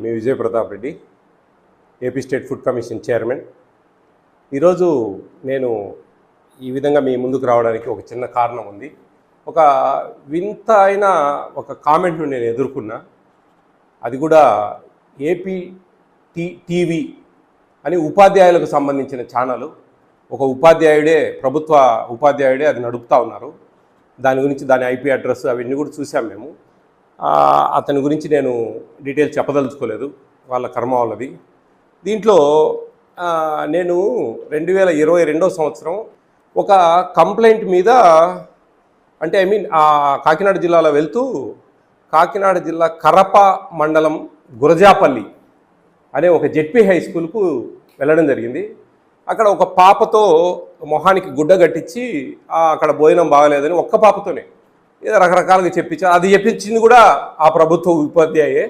మీ Vijaya Pratap Reddy, AP state food commission chairman. ఈరోజు నేను ఈ విధంగా మీ ముందుకు రావడానికి ఒక చిన్న కారణం ఉంది. ఒక వింత అయిన ఒక కామెంట్ను నేను ఎదుర్కొన్నా. అది కూడా ఏపీ టీవీ అని ఉపాధ్యాయులకు సంబంధించిన ఛానల్. ఒక ఉపాధ్యాయుడే, ప్రభుత్వ ఉపాధ్యాయుడే అది నడుపుతూ ఉన్నారు. దాని గురించి దాని ఐపీ అడ్రస్ అవన్నీ కూడా చూసాం మేము. అతని గురించి నేను డీటెయిల్స్ చెప్పదలుచుకోలేదు, వాళ్ళ కర్మ వాళ్ళది. దీంట్లో నేను 2022 సంవత్సరం ఒక కంప్లైంట్ మీద, అంటే కాకినాడ జిల్లాలో వెళ్తూ కాకినాడ జిల్లా కరప మండలం గురజాపల్లి అనే ఒక జెడ్పీ హై స్కూల్కు వెళ్ళడం జరిగింది. అక్కడ ఒక పాపతో మొహానికి గుడ్డ కట్టించి అక్కడ భోజనం బాగలేదని ఒక్క పాపతోనే ఏదో రకరకాలుగా చెప్పించారు. అది చెప్పించింది కూడా ఆ ప్రభుత్వ ఉపాధ్యాయే.